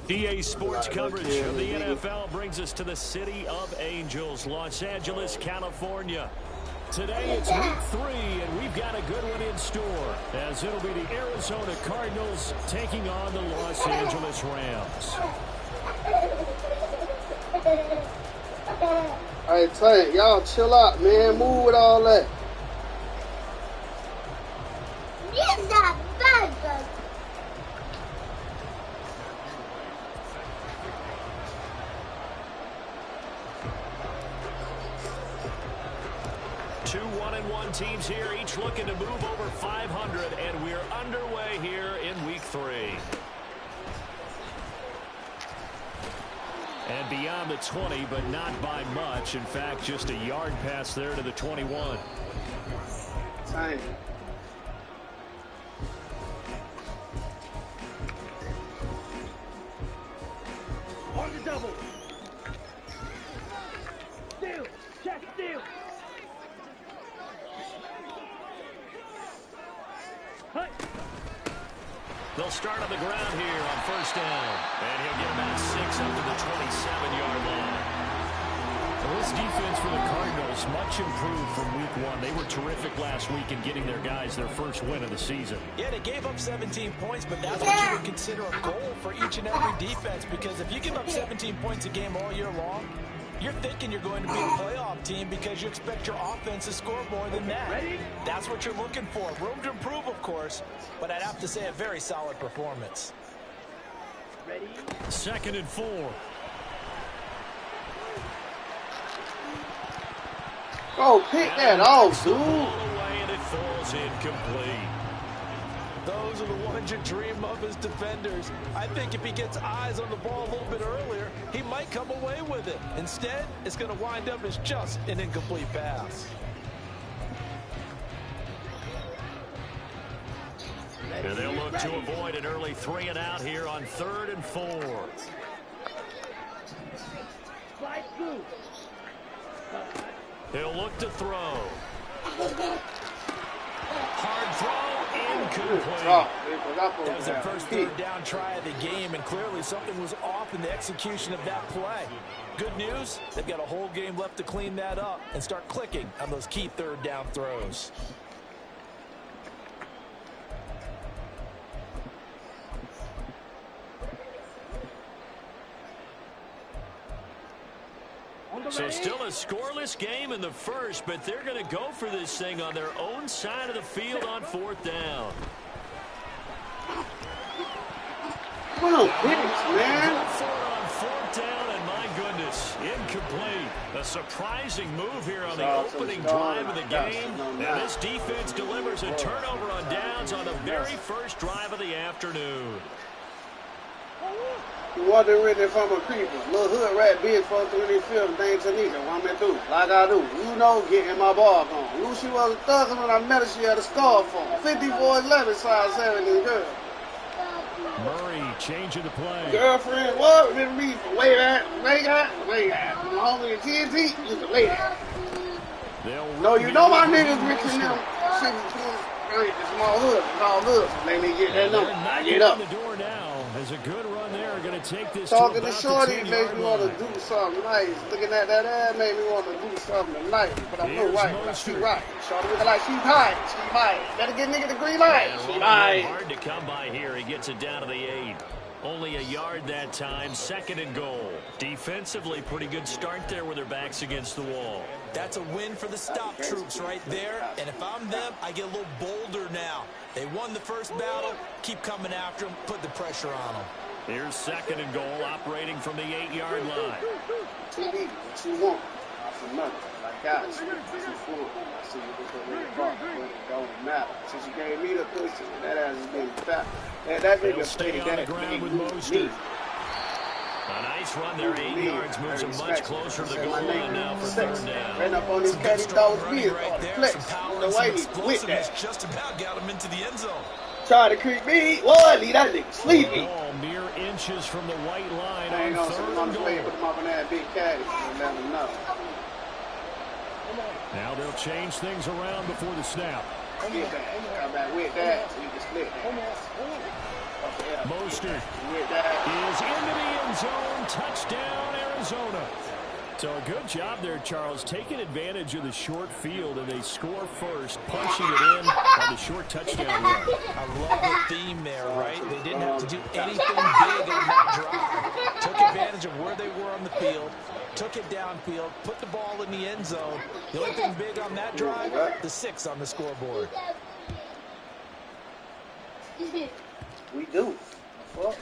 EA Sports coverage of the NFL brings us to the City of Angels, Los Angeles, California. Today it's week 3, and we've got a good one in store, as it'll be the Arizona Cardinals taking on the Los Angeles Rams. Hey, Tank, y'all chill out, man. Move with all that. Yes, that bad. 2 1-1 teams here, each looking to move over 500, and we're underway here in week 3. And beyond the 20, but not by much. In fact, just a yard pass there to the 21. Tank. On the double. Steal. Check steal. They'll start on the ground here on first down. And he'll get about 6 up to the 27-yard line. Well, this defense for the Cardinals, much improved from week 1. They were terrific last week in getting their guys their first win of the season. Yeah, they gave up 17 points, but that's what you would consider a goal for each and every defense, because if you give up 17 points a game all year long, you're thinking you're going to be a playoff team because you expect your offense to score more than that. That's what you're looking for. Room to improve, of course, but I'd have to say a very solid performance. Ready? 2nd and 4. Go pick that off, dude. Away, and it falls incomplete. Those are the ones you dream of as defenders. I think if he gets eyes on the ball a little bit earlier, he might come away with it. Instead, it's going to wind up as just an incomplete pass. And they'll look to avoid an early 3 and out here on 3rd and 4. Slide through. He'll look to throw. Hard throw, incomplete. That was their first 3rd down try of the game, and clearly something was off in the execution of that play. Good news, they've got a whole game left to clean that up and start clicking on those key 3rd down throws. So still a scoreless game in the first, but they're going to go for this thing on their own side of the field on 4th down. What a bitch, man. For it on 4th down, and my goodness, incomplete. A surprising move here on the opening drive of the game. And this defense delivers a turnover on downs on the very first drive of the afternoon. You wasn't ready from a creeper. Little hood rat bitch supposed to really feel the thing to me. Want me to do like I do. You know, getting my ball on. Knew she was a thug when I met her. She had a scarf on. 54'11", size 17 girl. Murray changing the play. Girlfriend, what? Remember me from way back. My homie in TNT used to lay that. No, you know my niggas mixing them. It's small hood. It's all hood. Let me get that number. I get up. The door now. There's a good run there. Going to take this talking to to Shorty the makes me want to do something nice. Looking at that ass made me want to do something nice. But I'm no right. She right. Shorty looking like she's high. She high. Better get nigga the green light. She high. Hard to come by here. He gets it down to the 8. Only a yard that time. 2nd and goal. Defensively, pretty good start there with their backs against the wall. That's a win for the stop troops right there. And if I'm them, I get a little bolder now. They won the first battle. Keep coming after them. Put the pressure on them. Here's 2nd and goal, operating from the 8-yard line. TV, what you want? For nothing. Like God, she full. I see you with the red bar, but it don't matter. Since you gave me the pussy, that ass is getting fat. That They'll nigga stay on the ground with Mostert. A nice run there, 8 yards, moves him much closer to the goal line now for 3rd down. Ran up on his caddy dog's wheel right on the there. flex. Some power The and some way he with explosiveness that. just about got him into the end zone. Try to creep me. Boy, leave that nigga sleepy. Ball mere inches from the white line I ain't on gonna 3rd and put him goal. up in that big caddy. Let him know. Now they'll change things around before the snap. Get back. Come back with that so you can split that. Mostert is into the end zone. Touchdown, Arizona. So a good job there, Charles, taking advantage of the short field, and they score first, punching it in on the short touchdown run. I love the theme there, right? They didn't have to do anything big on that drive. Took advantage of where they were on the field, took it downfield, put the ball in the end zone. The only thing big on that drive, the 6 on the scoreboard. We do. Well,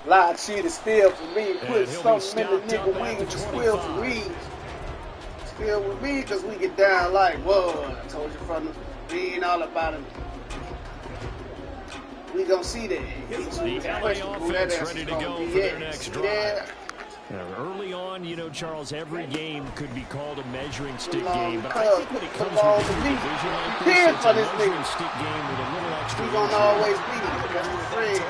Live shit is still for me. Put something in the nigga wings to squeal for me. Still with me because we get down like, whoa. I told you from the being all about it. We gonna see that. The LA offense ready to go for their next drive. Yeah. Early on, you know, Charles, every game could be called a measuring stick game, but I think when it comes with a division like this, it's a measuring stick game with a little extra. We're going to always beat it because we're friends.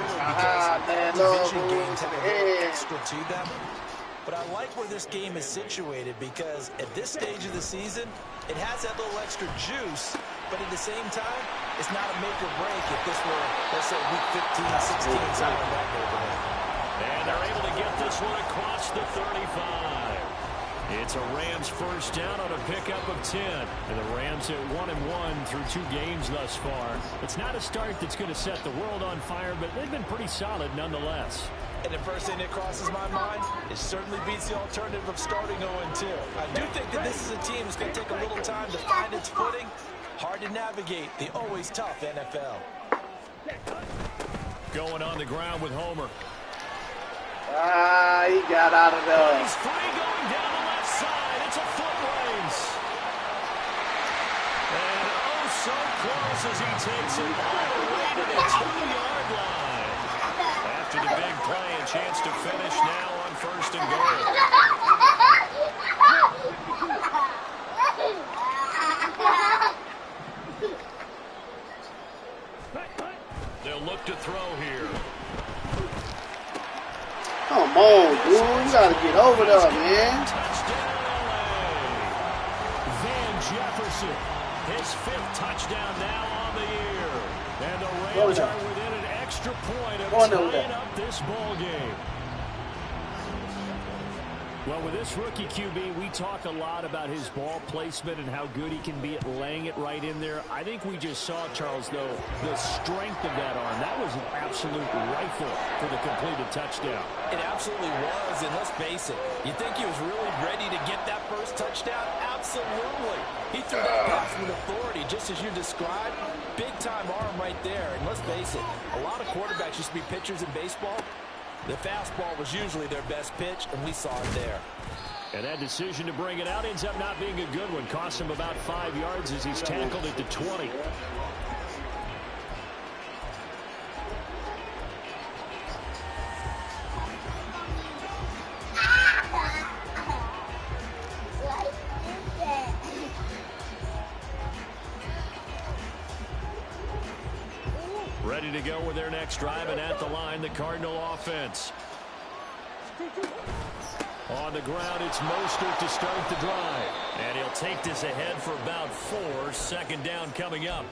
Man, division games have a little extra to them. But I like where this game is situated because at this stage of the season, it has that little extra juice, but at the same time, it's not a make or break if this were, let's say, week 15, 16, something like that neighborhood. And they're able to get this one across the 35. It's a Rams first down on a pickup of 10. And the Rams at 1-1 through 2 games thus far. It's not a start that's going to set the world on fire, but they've been pretty solid nonetheless. And the first thing that crosses my mind, it certainly beats the alternative of starting 0-2. I do think that this is a team that's going to take a little time to find its footing. Hard to navigate the always tough NFL. Going on the ground with Homer. He got out of there. He's free going down the left side. It's a foot race. And oh, so close as he takes it all the way to the 2-yard line. After the big play, a chance to finish now on first and goal. They'll look to throw here. Come on, dude. You got to get over there, man. Touchdown, LA. Van Jefferson, his 5th touchdown now on the year. And the Rams are within an extra point of tying up this ball game. Well, with this rookie QB, we talk a lot about his ball placement and how good he can be at laying it right in there. I think we just saw, Charles, though, the strength of that arm. That was an absolute rifle for the completed touchdown. It absolutely was, and let's face it, you think he was really ready to get that first touchdown? Absolutely. He threw that pass with authority, just as you described. Big-time arm right there, and let's face it, a lot of quarterbacks used to be pitchers in baseball. The fastball was usually their best pitch, and we saw it there. And that decision to bring it out ends up not being a good one. Cost him about 5 yards as he's tackled at the 20. Ready to go with their next drive, and at the line, the Cardinal offense. On the ground, it's Mostert to start the drive. And he'll take this ahead for about 4. 2nd down coming up.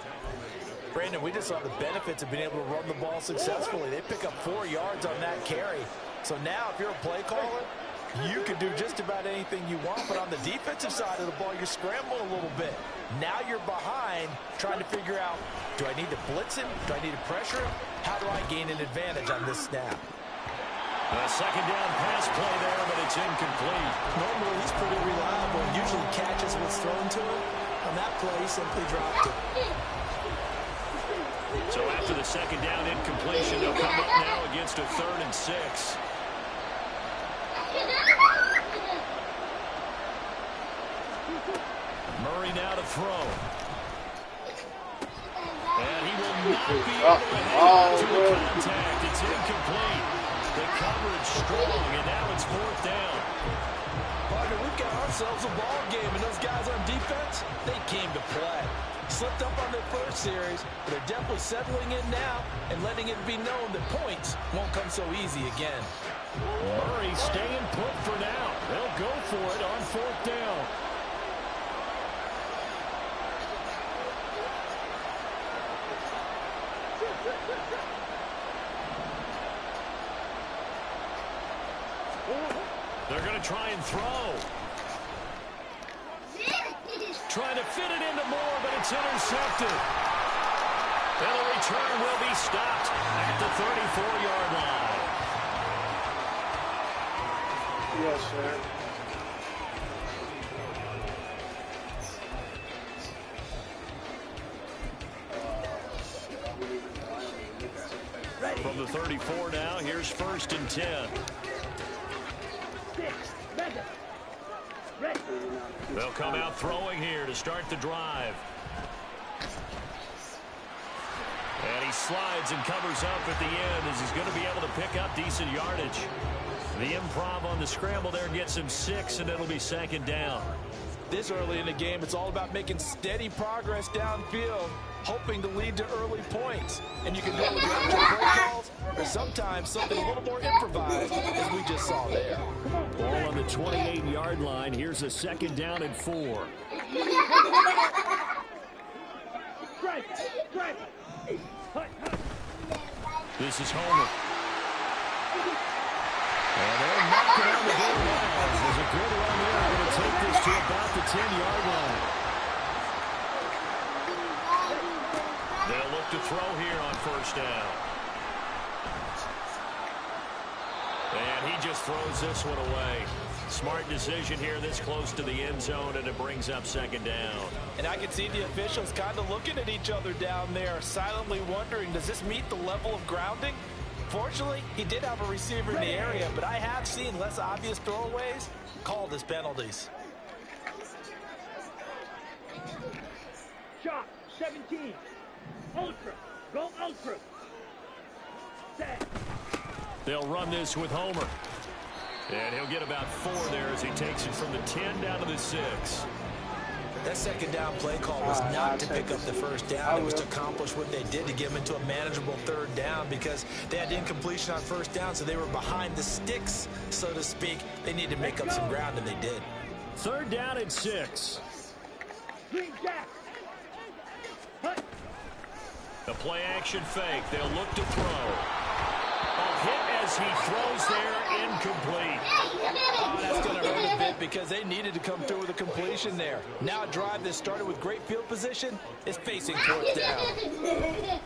Brandon, we just saw the benefits of being able to run the ball successfully. They pick up 4 yards on that carry. So now, if you're a play caller, you can do just about anything you want. But on the defensive side of the ball, you're scrambling a little bit. Now you're behind, trying to figure out, do I need to blitz him? Do I need to pressure him? How do I gain an advantage on this snap? A 2nd down pass play there, but it's incomplete. Normally, he's pretty reliable and usually catches what's thrown to him. On that play, he simply dropped it. So after the 2nd down incompletion, they'll come up now against a 3rd and 6. Murray now to throw. And he will not be able to hang to the contact. It's incomplete. The coverage strong, and now it's 4th down. Partner, we've got ourselves a ball game, and those guys on defense, they came to play. Slipped up on their first series, but they're definitely settling in now and letting it be known that points won't come so easy again. Murray staying put for now. They'll go for it on 4th down. They're going to try and throw. Trying to fit it into Moore, but it's intercepted. And the return will be stopped at the 34-yard line. Yes, sir. From the 34 now, here's 1st and 10. They'll come out throwing here to start the drive. And he slides and covers up at the end as he's going to be able to pick up decent yardage. The improv on the scramble there gets him 6, and it'll be 2nd down. This early in the game, it's all about making steady progress downfield, hoping to lead to early points. And you can do it with your actual play calls, or sometimes something a little more improvised, as we just saw there. Ball on the 28-yard line. Here's a 2nd down and 4. This is Homer. And they'll knock it on the goal line. There's a good run there. They're going to take this to about the 10-yard line. They'll look to throw here on 1st down. And he just throws this one away. Smart decision here this close to the end zone, and it brings up 2nd down. And I can see the officials kind of looking at each other down there, silently wondering, does this meet the level of grounding? Fortunately, he did have a receiver in the area, but I have seen less obvious throwaways called as penalties. Shot, 17. Ultra. Go ultra. Set. They'll run this with Homer. And he'll get about 4 there as he takes it from the 10 down to the 6. That 2nd down play call was not to pick up the 1st down. It was to accomplish what they did to get them into a manageable 3rd down because they had incompletion on 1st down, so they were behind the sticks, so to speak. They needed to make up some ground, and they did. 3rd down and 6. Green jack. The play action fake. They'll look to throw. A hit as he throws there, incomplete. Oh, that's going to hurt a bit because they needed to come through with a completion there. Now a drive that started with great field position is facing 4th down.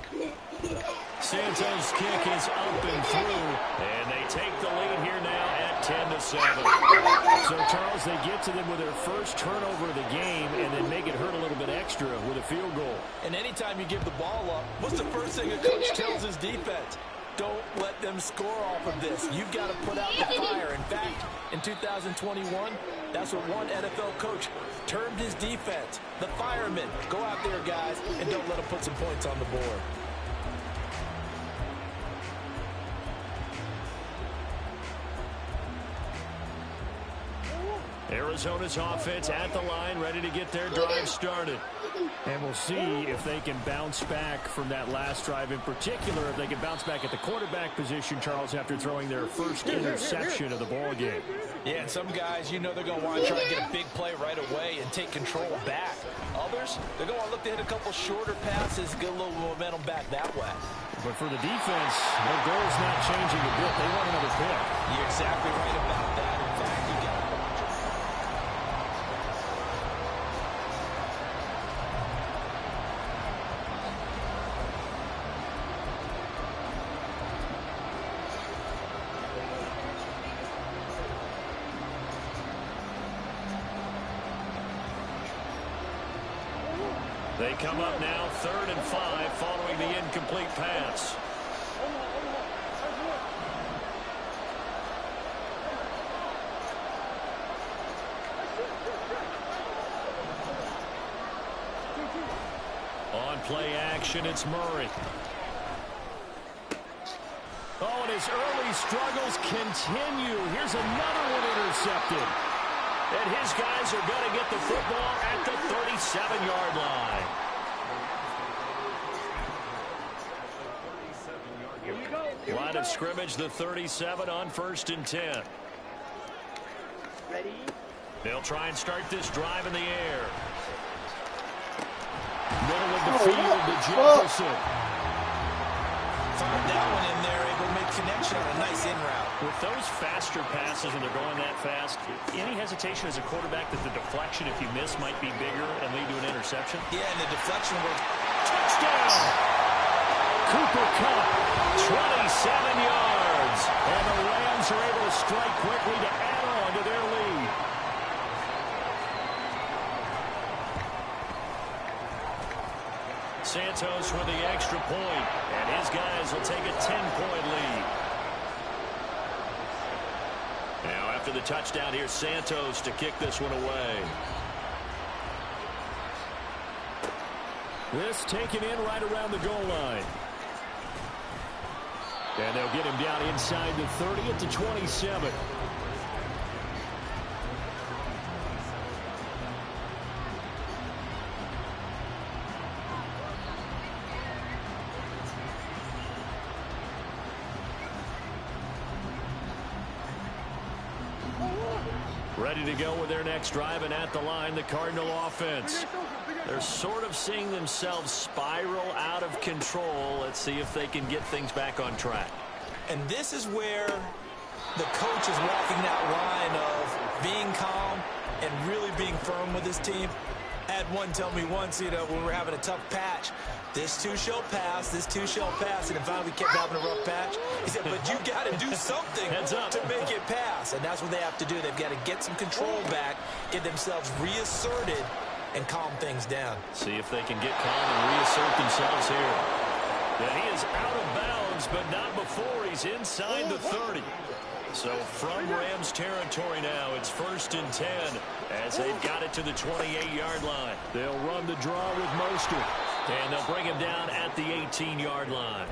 Santos' kick is up and through, and they take the lead here now at 10-7. So, Charles, they get to them with their first turnover of the game and then make it hurt a little bit extra with a field goal. And anytime you give the ball up, what's the first thing a coach tells his defense? Don't let them score off of this. You've got to put out the fire. In fact, in 2021, that's what one NFL coach termed his defense. The firemen. Go out there, guys, and don't let them put some points on the board. Arizona's offense at the line, ready to get their drive started. And we'll see if they can bounce back from that last drive. In particular, if they can bounce back at the quarterback position, Charles, after throwing their first interception of the ball game. Yeah, and some guys, you know they're going to want to try and get a big play right away and take control back. Others, they're going to want to look to hit a couple shorter passes, get a little momentum back that way. But for the defense, their goal's not changing a bit. They want another pick. You're exactly right about that. In fact, you got to watch it. They come up now 3rd and 5 following the incomplete pass. On play action, it's Murray. Oh, and his early struggles continue. Here's another one intercepted. And his guys are going to get the football at the 37-yard line. Line of scrimmage, the 37 on 1st and 10. Ready? They'll try and start this drive in the air. Middle of the field to Jefferson. Found that one in there, able to make connection on a nice in route. With those faster passes and they're going that fast, any hesitation as a quarterback that the deflection, if you miss, might be bigger and lead to an interception? Yeah, and the deflection was... Touchdown! Cooper Kupp, 27 yards. And the Rams are able to strike quickly to add on to their lead. Santos with the extra point, and his guys will take a 10-point lead. Now after the touchdown, here's Santos to kick this one away. This taken in right around the goal line. And they'll get him down inside the 30 at the 27. Ready to go with their next drive, and at the line, the Cardinal offense. They're sort of seeing themselves spiral out of control. Let's see if they can get things back on track. And this is where the coach is walking that line of being calm and really being firm with his team. I had one tell me once, when we were having a tough patch, this too shall pass, this too shall pass, and then finally we kept having a rough patch. He said, but you got to do something to make it pass, and that's what they have to do. They've got to get some control back, get themselves reasserted, and calm things down. See if they can get calm and reassert themselves here. Yeah, he is out of bounds, but not before he's inside the 30. So from Rams territory now, it's 1st and 10 as they've got it to the 28-yard line. They'll run the draw with Mostert, and they'll bring him down at the 18-yard line.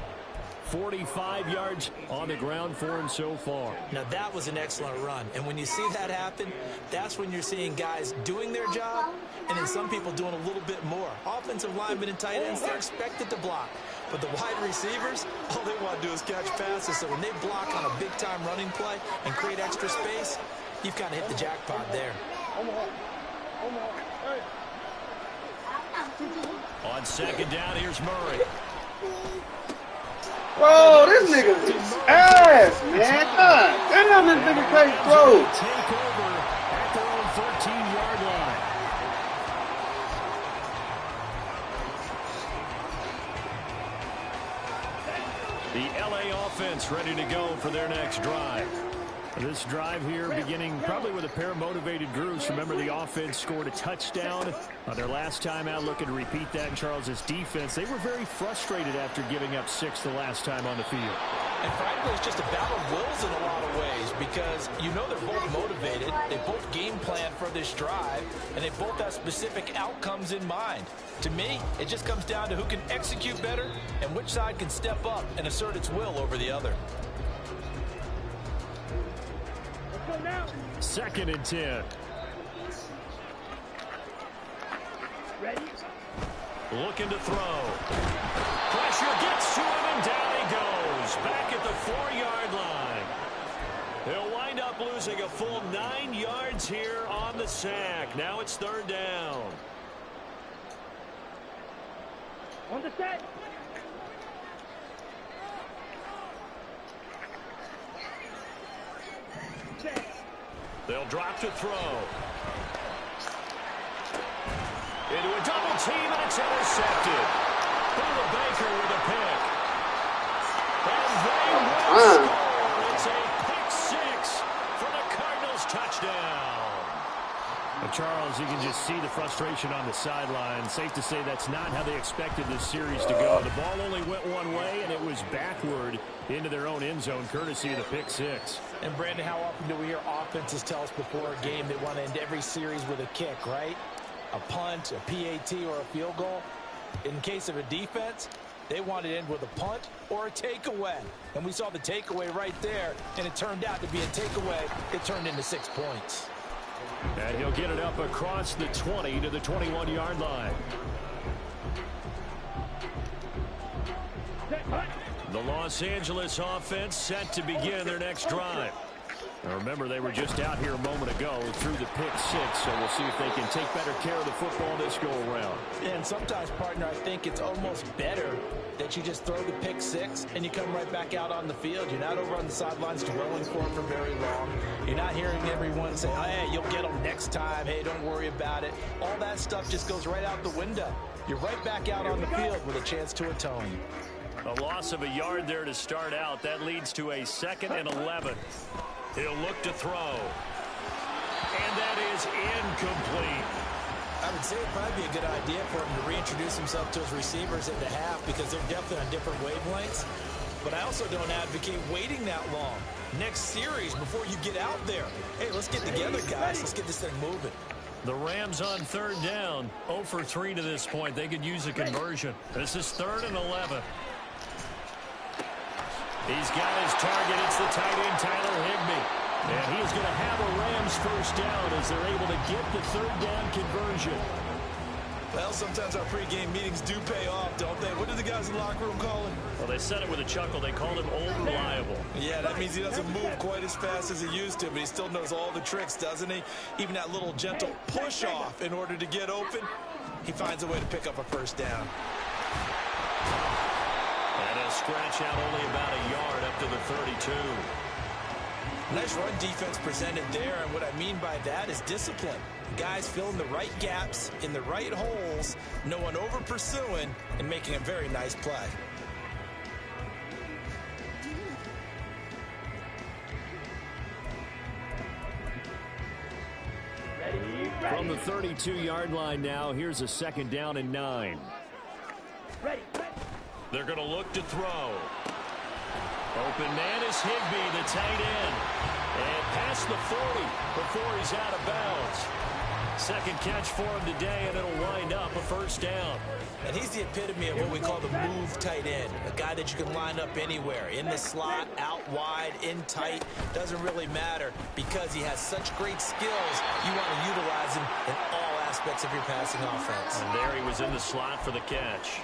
45 yards on the ground for him so far. Now, that was an excellent run. And when you see that happen, that's when you're seeing guys doing their job and then some people doing a little bit more. Offensive linemen and tight ends, they're expected to block. But the wide receivers, all they want to do is catch passes. So when they block on a big-time running play and create extra space, you've kind of hit the jackpot there. On second down, here's Murray. Bro, this nigga's ass, man. God damn, this nigga can't throw. Take over at their own 13-yard line. The LA offense ready to go for their next drive. This drive here beginning probably with a pair of motivated groups. Remember, the offense scored a touchdown on their last time out. Looking to repeat that in Charles's defense. They were very frustrated after giving up 6 the last time on the field. And frankly, it's just a battle of wills in a lot of ways because they're both motivated. They both game plan for this drive, and they both have specific outcomes in mind. To me, it just comes down to who can execute better and which side can step up and assert its will over the other. 2nd and 10. Ready? Looking to throw. Pressure gets to him, and down he goes. Back at the 4-yard line. He'll wind up losing a full 9 yards here on the sack. Now it's 3rd down. On the set. They'll drop to throw. Into a double team, and it's intercepted. Buda Baker with a pick. And they will score. It's a pick 6 for the Cardinals touchdown. And Charles, you can just see the frustration on the sideline. Safe to say that's not how they expected this series to go. The ball only went one way, and it was backward into their own end zone, courtesy of the pick 6. And, Brandon, how often do we hear offenses tell us before a game they want to end every series with a kick, right? A punt, a PAT, or a field goal. In case of a defense, they want to end with a punt or a takeaway. And we saw the takeaway right there, and it turned out to be a takeaway. It turned into 6 points. And he'll get it up across the 20 to the 21-yard line. The Los Angeles offense set to begin their next drive. Remember, they were just out here a moment ago through the pick six, so we'll see if they can take better care of the football this go-around. And sometimes, partner, I think it's almost better that you just throw the pick six and you come right back out on the field. You're not over on the sidelines dwelling for it for very long. You're not hearing everyone say, oh, hey, you'll get them next time. Hey, don't worry about it. All that stuff just goes right out the window. You're right back out on the field with a chance to atone. A loss of a yard there to start out. That leads to a 2nd and 11. He'll look to throw. And that is incomplete. I would say it'd probably be a good idea for him to reintroduce himself to his receivers at the half because they're definitely on different wavelengths. But I also don't advocate waiting that long. Next series before you get out there. Hey, let's get together, guys. Let's get this thing moving. The Rams on 3rd down. 0 for 3 to this point. They could use a conversion. This is 3rd and 11. He's got his target. It's the tight end, Tyler Higbee. And he is going to have a Rams first down as they're able to get the 3rd down conversion. Well, sometimes our pregame meetings do pay off, don't they? What did the guys in the locker room call him? Well, they said it with a chuckle. They called him old reliable. Yeah, that means he doesn't move quite as fast as he used to, but he still knows all the tricks, doesn't he? Even that little gentle push-off in order to get open, he finds a way to pick up a first down. And he'll scratch out only about a yard up to the 32. Nice run defense presented there, and what I mean by that is discipline. Guys filling the right gaps in the right holes, no one over-pursuing, and making a very nice play. From the 32-yard line now, here's a 2nd down and 9. They're going to look to throw. Open man is Higbee, the tight end. And past the 40 before he's out of bounds. 2nd catch for him today, and it'll wind up a first down. And he's the epitome of what we call the move tight end. A guy that you can line up anywhere. In the slot, out wide, in tight. Doesn't really matter because he has such great skills. You want to utilize him in all aspects of your passing offense. And there he was in the slot for the catch.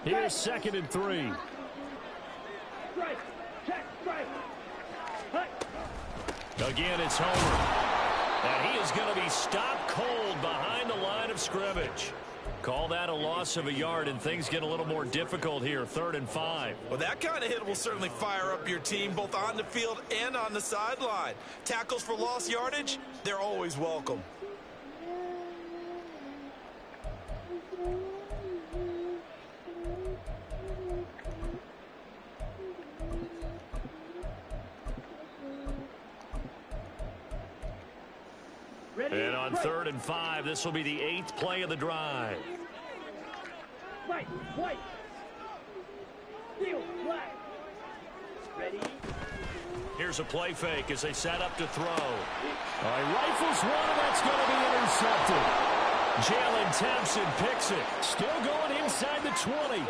Here's 2nd and 3. Again, it's Homer. And he is going to be stopped cold behind the line of scrimmage. Call that a loss of a yard, and things get a little more difficult here. 3rd and 5. Well, that kind of hit will certainly fire up your team, both on the field and on the sideline. Tackles for lost yardage, they're always welcome. And on 3rd and 5, this will be the 8th play of the drive. Right, white. Steel, black. Ready? Here's a play fake as they set up to throw. He rifles one, and that's going to be intercepted. Jalen Thompson picks it. Still going inside the 20. And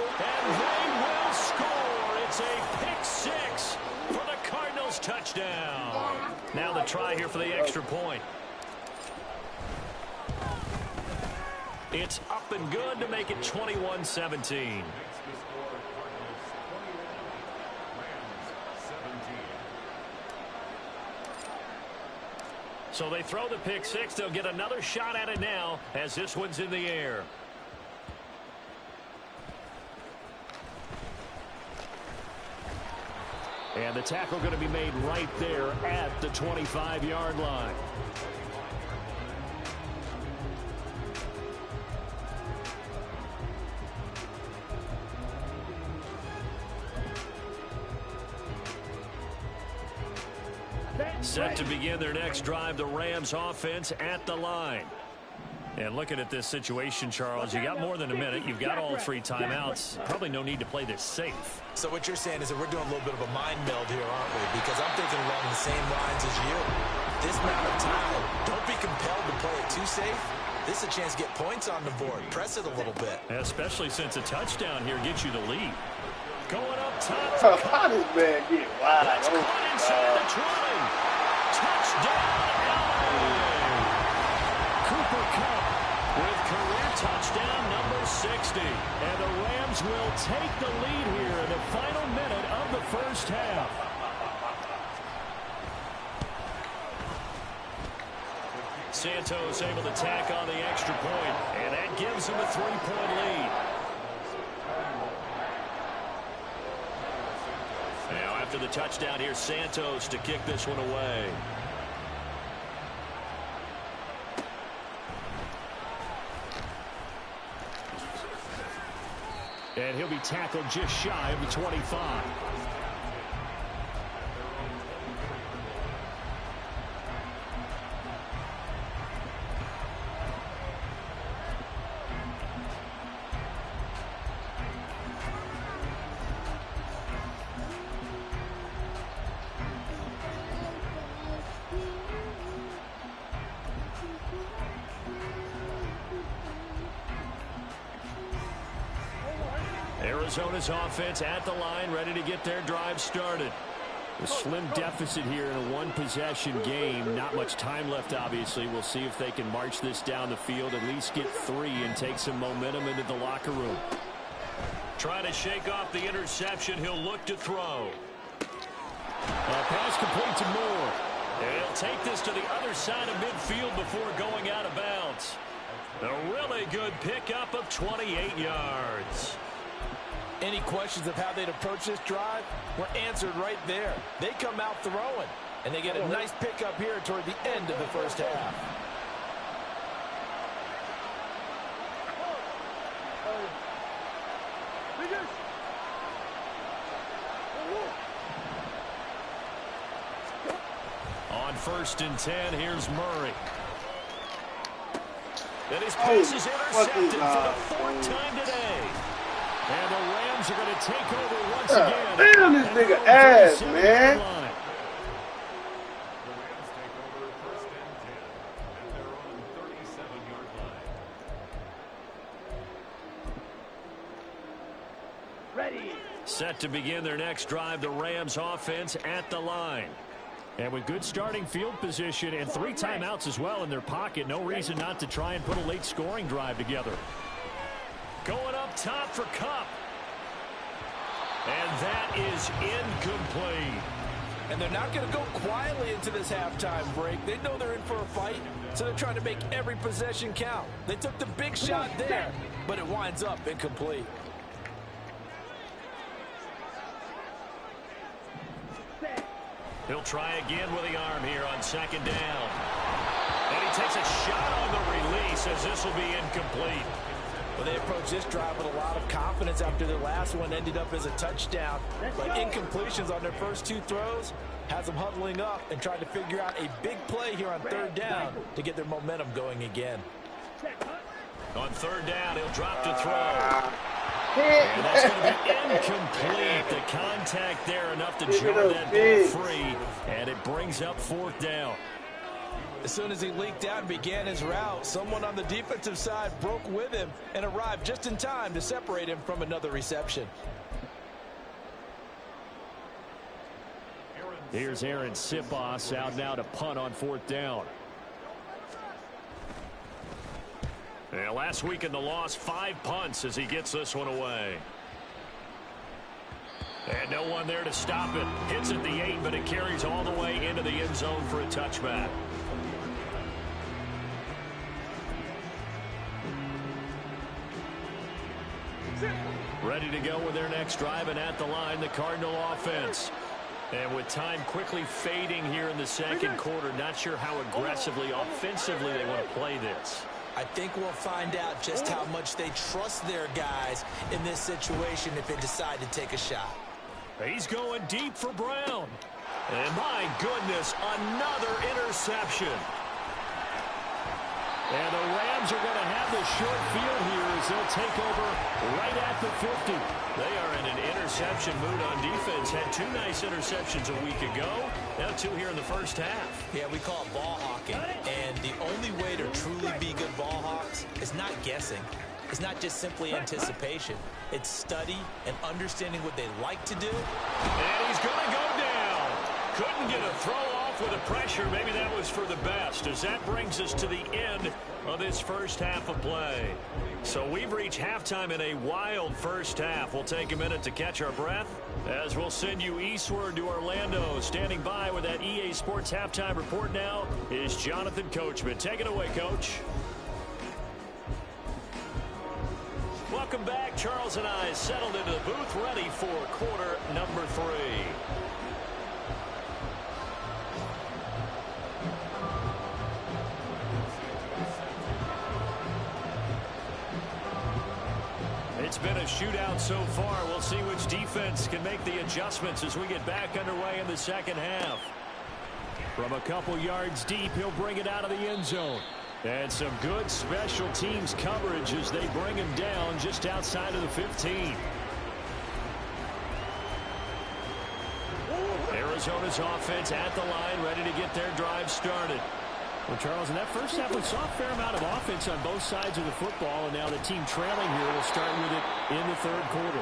they will score. It's a pick six for the Cardinals touchdown. Now the try here for the extra point. It's up and good to make it 21-17. So they throw the pick six. They'll get another shot at it now as this one's in the air. And the tackle going to be made right there at the 25-yard line. Set to begin their next drive, the Rams offense at the line. And looking at this situation, Charles, you got more than a minute. You've got all 3 timeouts. Probably no need to play this safe. So what you're saying is that we're doing a little bit of a mind meld here, aren't we? Because I'm thinking along the same lines as you. This amount of time, don't be compelled to play it too safe. This is a chance to get points on the board. Press it a little bit. Especially since a touchdown here gets you the lead. Going up top. How this man get wide? That's caught inside the 20. Touchdown, LA. Cooper Kupp with career touchdown number 60. And the Rams will take the lead here in the final minute of the first half. Santos able to tack on the extra point, and that gives him a 3-point lead. Now after the touchdown, here's Santos to kick this one away. And he'll be tackled just shy of the 25. Arizona's offense at the line, ready to get their drive started. A slim deficit here in a one-possession game. Not much time left, obviously. We'll see if they can march this down the field, at least get 3 and take some momentum into the locker room. Trying to shake off the interception. He'll look to throw. Pass complete to Moore. And he'll take this to the other side of midfield before going out of bounds. A really good pickup of 28 yards. Any questions of how they'd approach this drive were answered right there. They come out throwing, and they get a nice pickup here toward the end of the first half. On 1st and 10, here's Murray. And his pass is intercepted for the 4th time today. And the Rams are going to take over once again. Damn, this nigga ass, man. Ready. Set to begin their next drive, the Rams offense at the line. And with good starting field position and 3 timeouts as well in their pocket, no reason not to try and put a late scoring drive together. Going up top for Kupp. And that is incomplete. And they're not going to go quietly into this halftime break. They know they're in for a fight, so they're trying to make every possession count. They took the big shot there, but it winds up incomplete. He'll try again with the arm here on 2nd down. And he takes a shot on the release as this will be incomplete. Well, they approached this drive with a lot of confidence after their last one ended up as a touchdown. But incompletions on their first 2 throws has them huddling up and trying to figure out a big play here on 3rd down to get their momentum going again. On 3rd down, he'll drop to throw. And that's going to be incomplete. The contact there enough to jar that ball free. And it brings up 4th down. As soon as he leaked out and began his route, someone on the defensive side broke with him and arrived just in time to separate him from another reception. Here's Aaron Sipos out now to punt on 4th down. Yeah, last week in the loss, 5 punts as he gets this one away. And no one there to stop it. Hits at the 8, but it carries all the way into the end zone for a touchback. Ready to go with their next drive, and at the line, the Cardinal offense. And with time quickly fading here in the 2nd quarter, not sure how aggressively, offensively they want to play this. I think we'll find out just how much they trust their guys in this situation if they decide to take a shot. He's going deep for Brown. And my goodness, another interception. And the Rams are going to have the short field here as they'll take over right at the 50. They are in an interception mood on defense. Had 2 nice interceptions a week ago. Now 2 here in the first half. Yeah, we call it ball hawking. And the only way to truly be good ball hawks is not guessing. is not just simply anticipation. It's study and understanding what they like to do. And he's going to go down. Couldn't get a throw off with the pressure. Maybe that was for the best, as that brings us to the end of this first half of play. So we've reached halftime in a wild first half. We'll take a minute to catch our breath as we'll send you eastward to Orlando. Standing by with that EA Sports halftime report now is Jonathan Coachman. Take it away, Coach. Welcome back. Charles and I settled into the booth, ready for quarter number 3. It's been a shootout so far. We'll see which defense can make the adjustments as we get back underway in the second half. From a couple yards deep, he'll bring it out of the end zone. And some good special teams coverage as they bring him down just outside of the 15. Arizona's offense at the line, ready to get their drive started. Well, Charles, in that first half, we saw a fair amount of offense on both sides of the football, and now the team trailing here will start with it in the third quarter.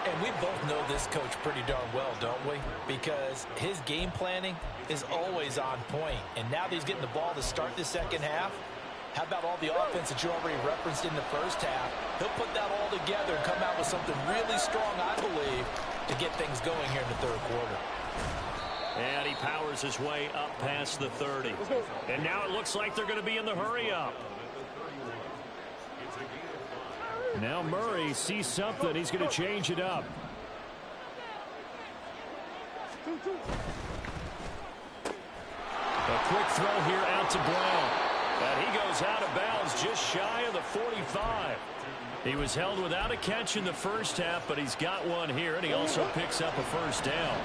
And we both know this coach pretty darn well, don't we? Because his game planning is always on point. And now that he's getting the ball to start the second half, how about all the offense that you already referenced in the first half? He'll put that all together and come out with something really strong, I believe, to get things going here in the third quarter. And he powers his way up past the 30. And now it looks like they're going to be in the hurry-up. Now Murray sees something. He's going to change it up. A quick throw here out to Brown. And he goes out of bounds just shy of the 45. He was held without a catch in the first half, but he's got one here, and he also picks up a first down.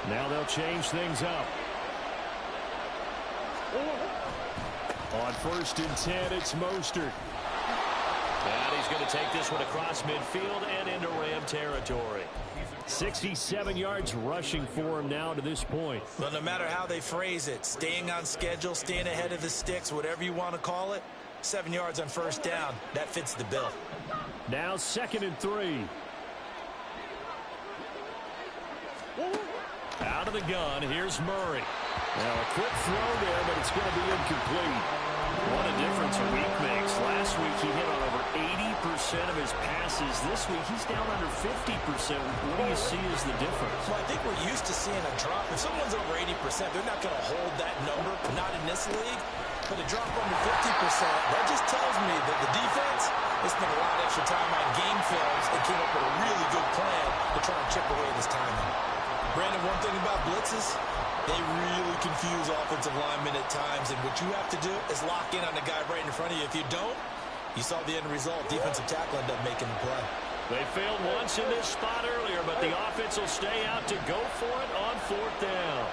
Now they'll change things up. On 1st and 10, it's Mostert. And he's going to take this one across midfield and into Ram territory. 67 yards rushing for him now to this point. Well, no matter how they phrase it, staying on schedule, staying ahead of the sticks, whatever you want to call it, 7 yards on first down, that fits the bill. Now 2nd and 3. Out of the gun, here's Murray. Now a quick throw there, but it's going to be incomplete. What a difference a week makes. Last week he hit on over 80% of his passes. This week he's down under 50%. What do you see as the difference? Well, I think we're used to seeing a drop. If someone's over 80%, they're not going to hold that number, not in this league. But a drop under 50%, that just tells me that the defense has spent a lot of extra time on game films and came up with a really good plan to try and chip away this timing. Brandon, one thing about blitzes, they really confuse offensive linemen at times, and what you have to do is lock in on the guy right in front of you. If you don't, you saw the end result. Defensive tackle ended up making the play. They failed once in this spot earlier, but the offense will stay out to go for it on 4th down.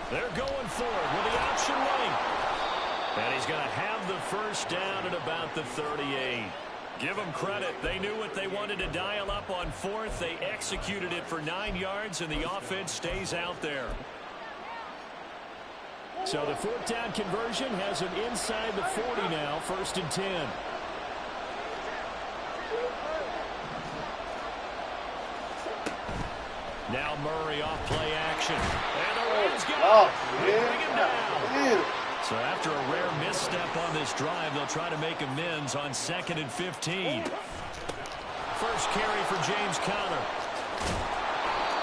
They're going for it with the option lane. And he's going to have the first down at about the 38. Give them credit. They knew what they wanted to dial up on 4th. They executed it for 9 yards, and the offense stays out there. So the 4th down conversion has him inside the 40 now, 1st and 10. Now Murray off play action. And the Rams got it. Bring him down. So after a rare misstep on this drive, they'll try to make amends on 2nd and 15. First carry for James Conner.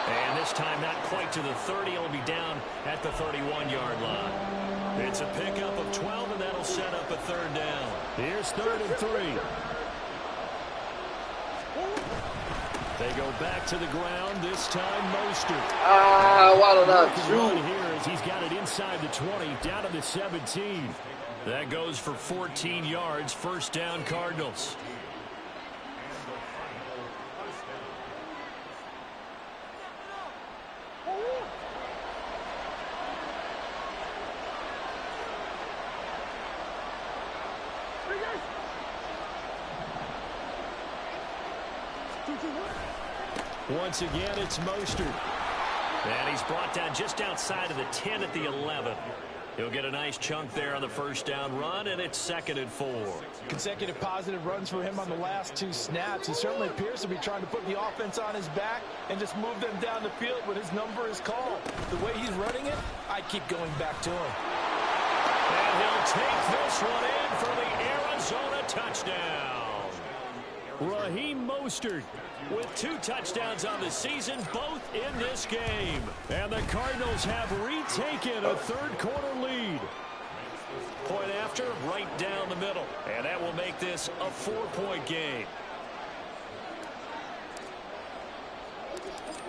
And this time not quite to the 30. He'll be down at the 31-yard line. It's a pickup of 12, and that'll set up a 3rd down. Here's 3rd and 3. They go back to the ground, this time Mostert. Why don't I shoot? Here as he's got it inside the 20, down to the 17. That goes for 14 yards, 1st down Cardinals. Once again, it's Mostert. And he's brought down just outside of the 10 at the 11. He'll get a nice chunk there on the first down run, and it's 2nd and 4. Consecutive positive runs for him on the last 2 snaps. He certainly appears to be trying to put the offense on his back and just move them down the field when his number is called. The way he's running it, I keep going back to him. And he'll take this one in for the Arizona touchdown. Raheem Mostert with 2 touchdowns on the season, both in this game. And the Cardinals have retaken a third-quarter lead. Point after, right down the middle. And that will make this a 4-point game.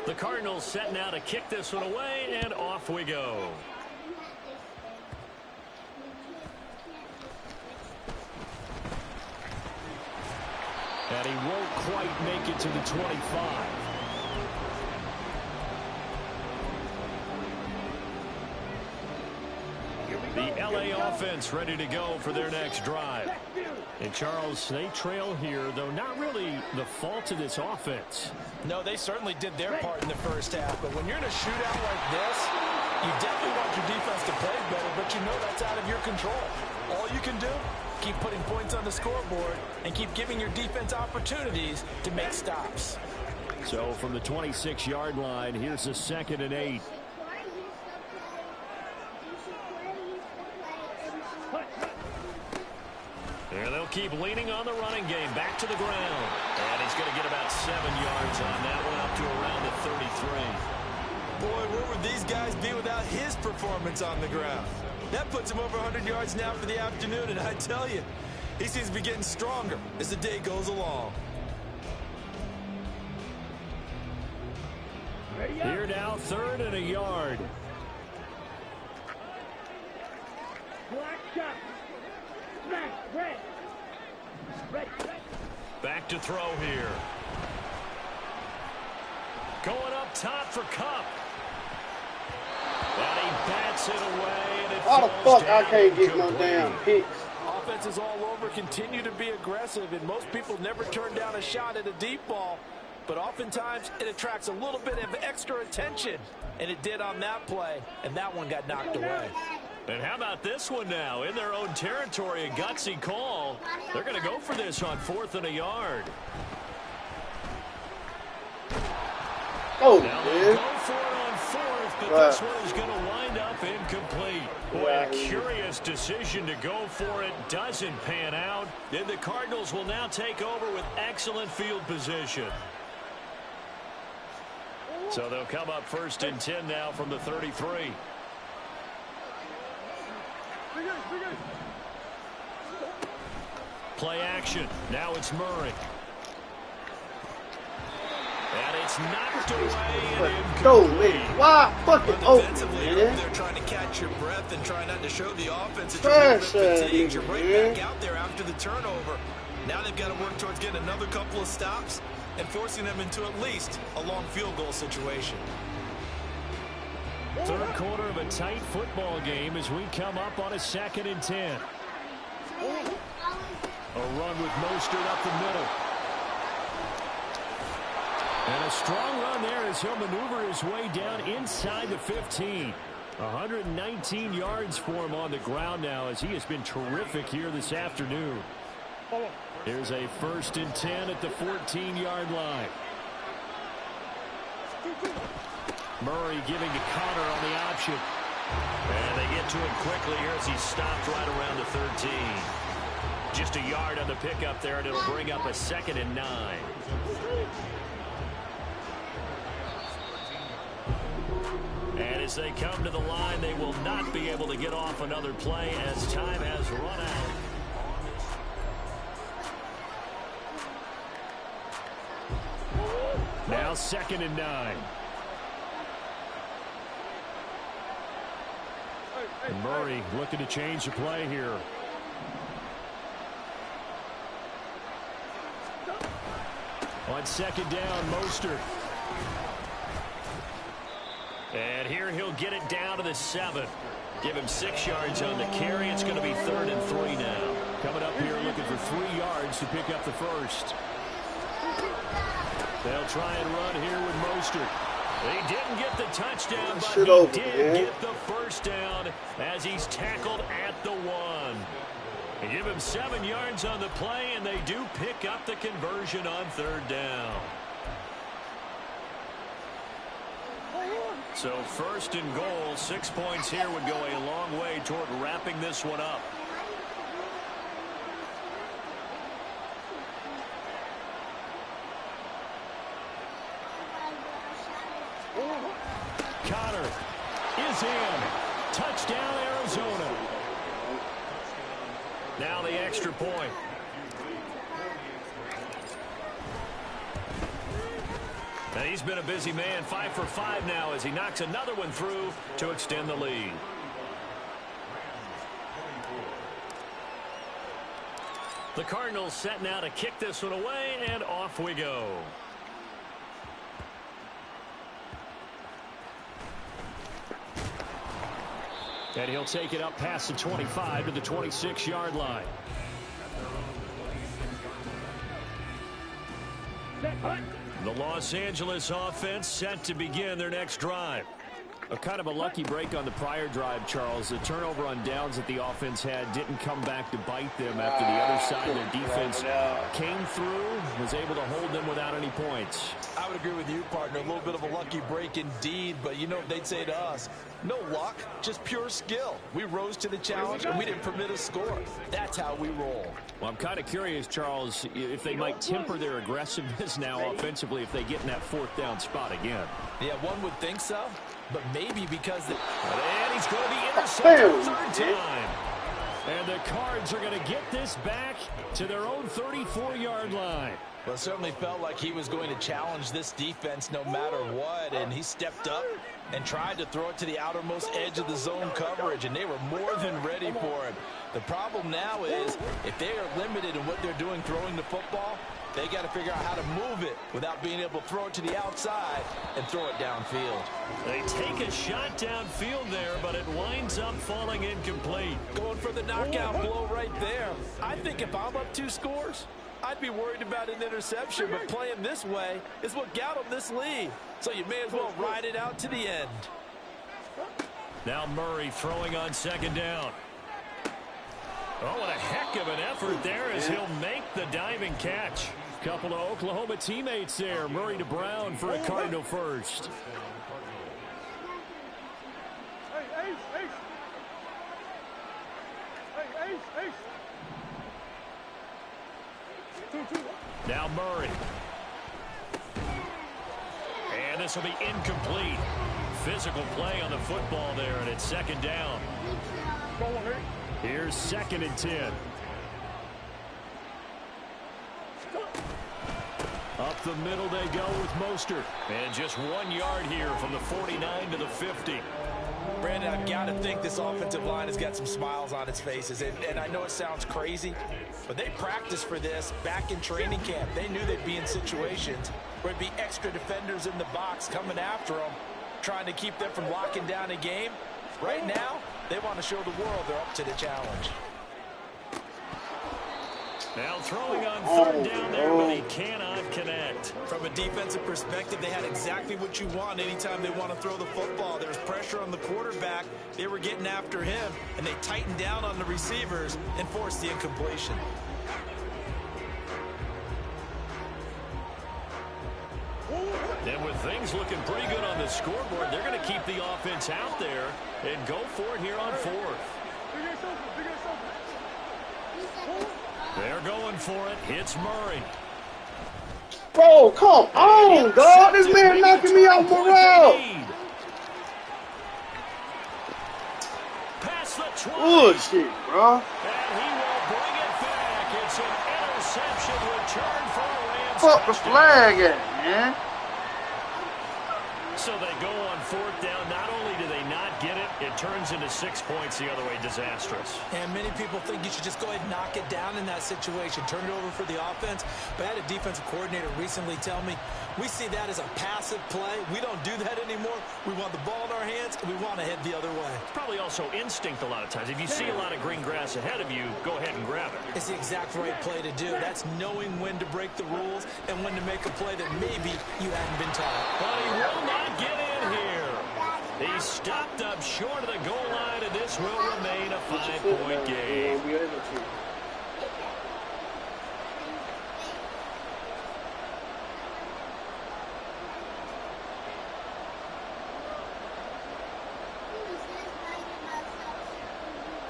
The Cardinals set now to kick this one away, and off we go. And he won't quite make it to the 25. The LA offense ready to go for their next drive. And Charles, they trail here, though not really the fault of this offense. No, they certainly did their part in the first half. But when you're in a shootout like this, you definitely want your defense to play better, but you know that's out of your control. All you can do, keep putting points on the scoreboard and keep giving your defense opportunities to make stops. So from the 26-yard line, here's a 2nd and 8. And they'll keep leaning on the running game. Back to the ground. And he's going to get about 7 yards on that one, up to around the 33. Boy, where would these guys be without his performance on the ground? That puts him over 100 yards now for the afternoon, and I tell you, he seems to be getting stronger as the day goes along. Here now, 3rd and a yard. Back to throw here. Going up top for Cup. And he bats it away, and it Why the falls fuck I down can't get no incomplete. damn picks? Offenses all over continue to be aggressive, and most people never turn down a shot at a deep ball. But oftentimes, it attracts a little bit of extra attention. And it did on that play, and that one got knocked away. And how about this one now? In their own territory, a gutsy call. They're going to go for this on 4th and a yard. Oh, Now they'll man. go for it on 4th, but Right. this one is going to wind up incomplete. Boy, a curious decision to go for it. Doesn't pan out. And the Cardinals will now take over with excellent field position. So they'll come up 1st and 10 now from the 33. Play action. Now it's Murray. And it's knocked away and Go, incomplete. man. Why fucking open, Defensively, you're over man? there trying to catch your breath and trying not to show the offense that Trash you're a little bit that fatigued. You're right nigga, back out there after the turnover. Now they've got to work towards getting another couple of stops and forcing them into at least a long field goal situation. 3rd quarter of a tight football game as we come up on a 2nd and 10. A run with Mostert up the middle. And a strong run there as he'll maneuver his way down inside the 15. 119 yards for him on the ground now as he has been terrific here this afternoon. Here's a 1st and 10 at the 14-yard line. Murray giving to Connor on the option. And they get to him quickly here as he's stopped right around the 13. Just a yard on the pickup there, and it'll bring up a 2nd and 9. And as they come to the line, they will not be able to get off another play as time has run out. Now 2nd and 9. And Murray looking to change the play here. On 2nd down, Mostert. And here he'll get it down to the 7. Give him 6 yards on the carry. It's going to be 3rd and 3 now. Coming up here looking for 3 yards to pick up the first. They'll try and run here with Mostert. He didn't get the touchdown, but he did get the first down as he's tackled at the 1. They give him 7 yards on the play, and they do pick up the conversion on 3rd down. So 1st and goal, 6 points here would go a long way toward wrapping this one up. Connor is in. Touchdown, Arizona. Now the extra point. And he's been a busy man, 5 for 5 now as he knocks another one through to extend the lead. The Cardinals set now to kick this one away, and off we go. And he'll take it up past the 25 to the 26-yard line. The Los Angeles offense set to begin their next drive. A kind of a lucky break on the prior drive, Charles. The turnover on downs that the offense had didn't come back to bite them after the other side of their defense came through, was able to hold them without any points. I would agree with you, partner. A little bit of a lucky break indeed, but you know what they'd say to us? No luck, just pure skill. We rose to the challenge, and we didn't permit a score. That's how we roll. Well, I'm kind of curious, Charles, if they might temper their aggressiveness now offensively if they get in that 4th down spot again. Yeah, one would think so. But maybe because and he's going to be intercepted 3rd time. And the Cards are going to get this back to their own 34-yard line. Well, it certainly felt like he was going to challenge this defense no matter what, and he stepped up and tried to throw it to the outermost edge of the zone coverage, and they were more than ready for him. The problem now is if they are limited in what they're doing throwing the football, they got to figure out how to move it without being able to throw it to the outside and throw it downfield. They take a shot downfield there, but it winds up falling incomplete. Going for the knockout blow right there. I think if I'm up 2 scores, I'd be worried about an interception, but playing this way is what got them this lead. So you may as well ride it out to the end. Now Murray throwing on 2nd down. Oh, what a heck of an effort there as he'll make the diving catch. Couple of Oklahoma teammates there. Murray to Brown for a Cardinal first. Now Murray. And this will be incomplete. Physical play on the football there, and it's 2nd down. Here's 2nd and 10. Up the middle they go with Mostert. And just 1 yard here from the 49 to the 50. Brandon, I've got to think this offensive line has got some smiles on its faces. And I know it sounds crazy, but they practiced for this back in training camp. They knew they'd be in situations where it'd be extra defenders in the box coming after them, trying to keep them from locking down a game. Right now, they want to show the world they're up to the challenge. Now throwing on 3rd down there, but he cannot connect. From a defensive perspective, they had exactly what you want anytime they want to throw the football. There's pressure on the quarterback. They were getting after him, and they tightened down on the receivers and forced the incompletion. And with things looking pretty good on the scoreboard, they're going to keep the offense out there and go for it here on 4th. They're going for it. Hits Murray. Bro, come on, dog. This man knocking me off morale. Past the 20. Bullshit, bro. And he will bring it back. It's an interception return for a Rams. Fuck the flag at, man. So they go on 4th down. Not only do they not get it, it turns into 6 points the other way. Disastrous. And many people think you should just go ahead and knock it down in that situation. Turn it over for the offense. But I had a defensive coordinator recently tell me, we see that as a passive play. We don't do that anymore. We want the ball in our hands, and we want to head the other way. It's probably also instinct a lot of times. If you see a lot of green grass ahead of you, go ahead and grab it. It's the exact right play to do. That's knowing when to break the rules and when to make a play that maybe you hadn't been taught. But he will not get in here. He stopped up short of the goal line, and this will remain a 5-point game.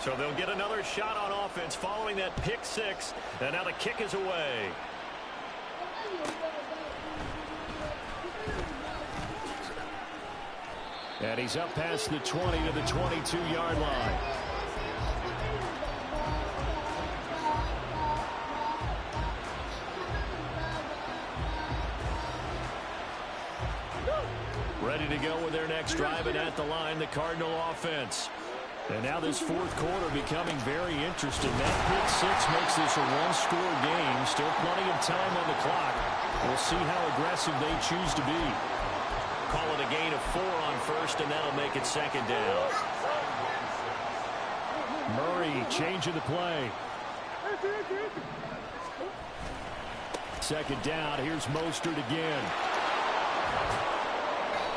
So they'll get another shot on offense following that pick six, and now the kick is away. And he's up past the 20 to the 22-yard line. Ready to go with their next drive, and at the line, the Cardinal offense. And now this fourth quarter becoming very interesting. That pick six makes this a one-score game. Still plenty of time on the clock. We'll see how aggressive they choose to be. Call it a gain of 4 on first, and that'll make it second down. Murray changing the play. Second down. Here's Mostert again.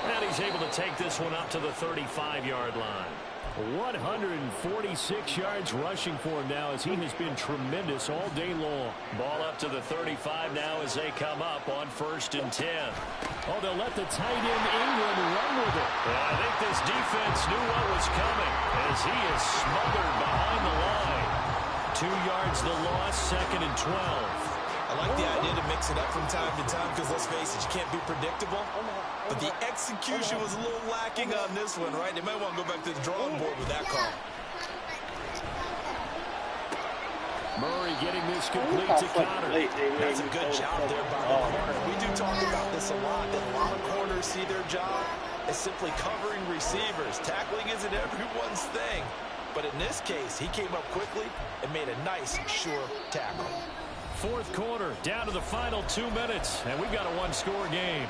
And he's able to take this one up to the 35-yard line. 146 yards rushing for him now, as he has been tremendous all day long. Ball up to the 35 now as they come up on 1st and 10. Oh, they'll let the tight end England run with it. And I think this defense knew what was coming as he is smothered behind the line. 2 yards the loss, 2nd and 12. I like the idea to mix it up from time to time because, let's face it, you can't be predictable. But the execution was a little lacking on this one, right? They might want to go back to the drawing board with that call. Murray getting this complete to Connor. That's a good job there by the corner. We do talk about this a lot, that a lot of corners see their job as simply covering receivers. Tackling isn't everyone's thing. But in this case, he came up quickly and made a nice, sure tackle. Fourth quarter, down to the final 2 minutes, and we've got a one-score game.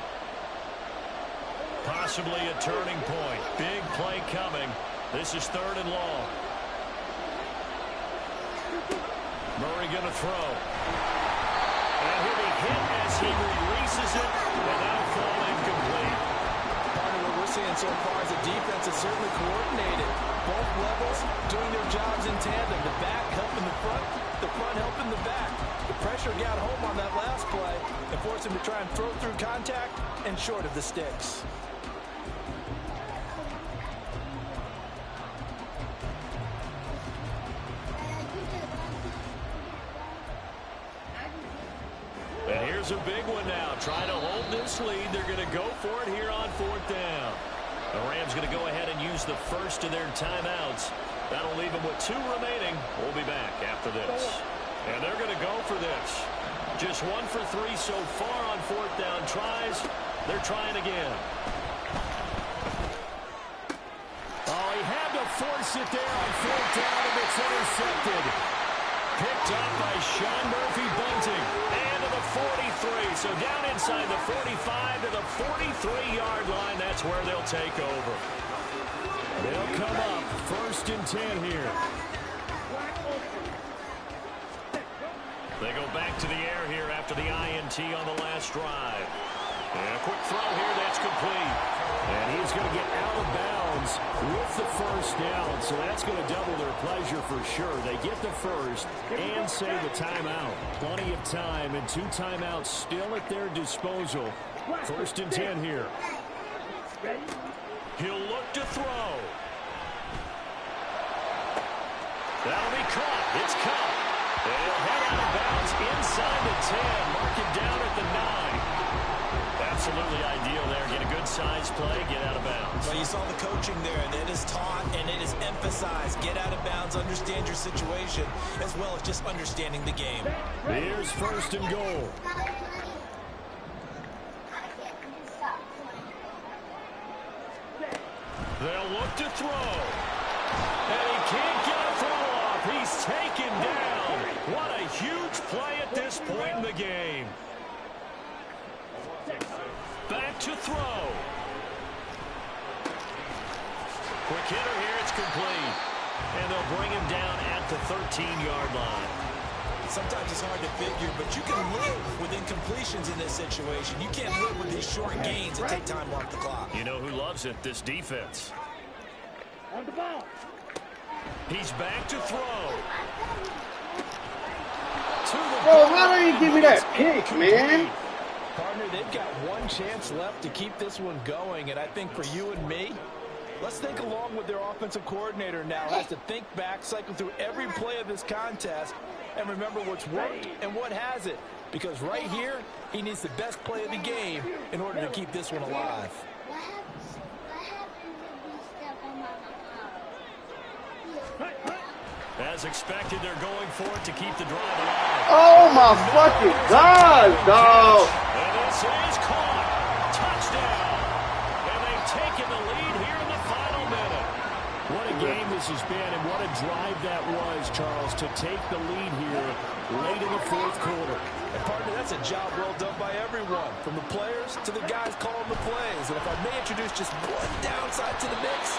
Possibly a turning point. Big play coming. This is 3rd and long. Murray going to throw. And he'll be hit as he releases it, and that'll fall incomplete. Part of what we're seeing so far is the defense is certainly coordinated. Both levels doing their jobs in tandem. The back helping the front helping the back. The pressure got home on that last play and forced him to try and throw through contact and short of the sticks. And here's a big one now. Trying to hold this lead. They're going to go for it here on 4th down. The Rams going to go ahead and use the first of their timeouts. That'll leave them with 2 remaining. We'll be back after this. And they're going to go for this. Just 1 for 3 so far on 4th down tries. They're trying again. Oh, he had to force it there on 4th down, and it's intercepted. Picked up by Sean Murphy-Bunting. And to the 43. So down inside the 45 to the 43-yard line. That's where they'll take over. They'll come up 1st and 10 here. They go back to the air here after the INT on the last drive. And a quick throw here that's complete. And he's going to get out of bounds with the first down. So that's going to double their pleasure for sure. They get the first and save a timeout. Plenty of time and 2 timeouts still at their disposal. 1st and 10 here. He'll look to throw. That'll be caught. It's caught. And he'll head out of bounds inside the 10. Mark it down at the 9. Absolutely ideal there. Get a good size play, get out of bounds. Well, you saw the coaching there. That is taught and it is emphasized. Get out of bounds, understand your situation, as well as just understanding the game. Here's 1st and goal. They'll look back to throw. And he can't get a throw off. He's taken down. What a huge play at this point in the game. Back to throw. Quick hitter here. It's complete. And they'll bring him down at the 13-yard line. Sometimes it's hard to figure, but you can live with incompletions in this situation. You can't live with these short gains that take time off the clock. You know who loves it? This defense. On the ball. He's back to throw. Bro, how do you give me that pick, man? Partner, they've got one chance left to keep this one going, and I think for you and me, let's think along with their offensive coordinator now. Has to think back, cycle through every play of this contest, and remember what's worked and what hasn't. Because right here, he needs the best play of the game in order to keep this one alive. What happens if we step on my car? As expected, they're going for it to keep the drive alive. Oh my fucking God, dog. And this is caught. Touchdown. And they've taken the lead here in the final minute. What a game this has been, and what a drive that was, Charles, to take the lead here late in the fourth quarter. And partner, that's a job well done by everyone, from the players to the guys calling the plays. And if I may introduce just one downside to the mix,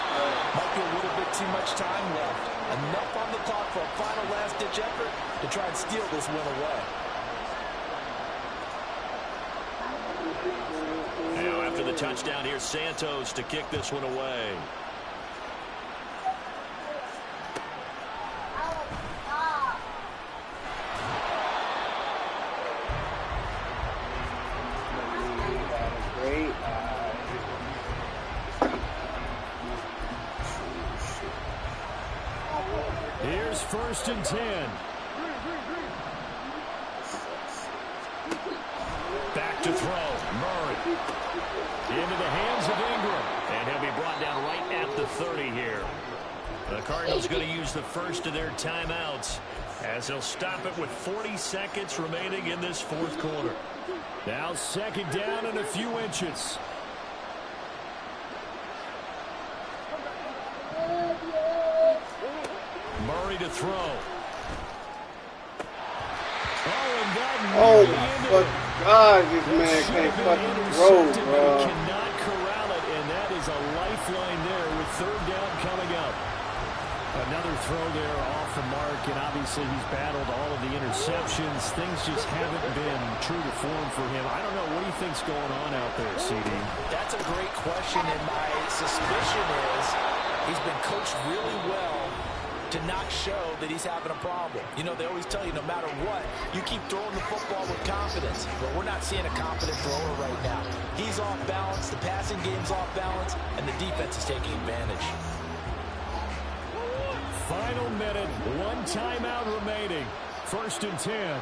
might be a little bit too much time left. Enough on the clock for a final last-ditch effort to try and steal this win away. Now after the touchdown, here's Santos to kick this one away. Here's 1st and 10. Back to throw. Murray. Into the hands of Ingram. And he'll be brought down right at the 30 here. The Cardinals going to use the first of their timeouts as they'll stop it with 40 seconds remaining in this fourth quarter. Now 2nd down and a few inches. Murray to throw. Oh my fucking God, this man can't fucking throw, bro. He cannot corral it, and that is a lifeline there with 3rd down coming up. Another throw there off the mark, and obviously he's battled all of the interceptions. Things just haven't been true to form for him. I don't know. What do you think's going on out there, CD? That's a great question, and my suspicion is he's been coached really well to not show that he's having a problem. You know, they always tell you no matter what, you keep throwing the football with confidence. But we're not seeing a confident thrower right now. He's off balance, the passing game's off balance, and the defense is taking advantage. Final minute, 1 timeout remaining. 1st and 10.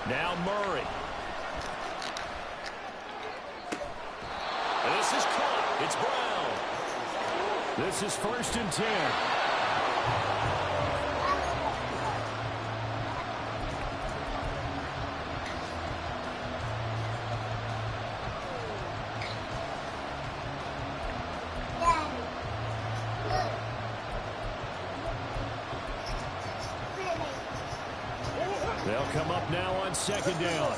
Now Murray. And this is caught. It's Brown. This is 1st and 10. They'll come up now on 2nd down.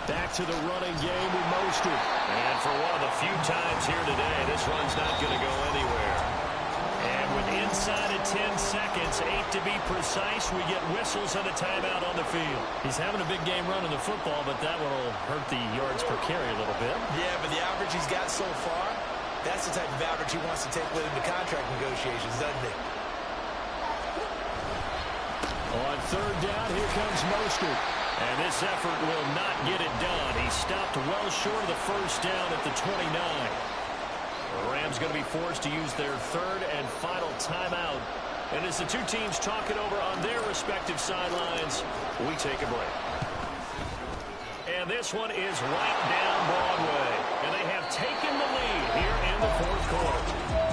Back to the running game with Mostert. And for one of the few times here today, this run's not going to go anywhere. And with inside of 10 seconds, 8 to be precise, we get whistles and a timeout on the field. He's having a big game running the football, but that one will hurt the yards per carry a little bit. Yeah, but the average he's got so far, that's the type of average he wants to take with him to contract negotiations, doesn't he? On 3rd down, here comes Mostert. And this effort will not get it done. He stopped well short of the 1st down at the 29. The Rams going to be forced to use their 3rd and final timeout. And as the two teams talk it over on their respective sidelines, we take a break. And this one is right down Broadway. And they have taken the lead here in the fourth quarter.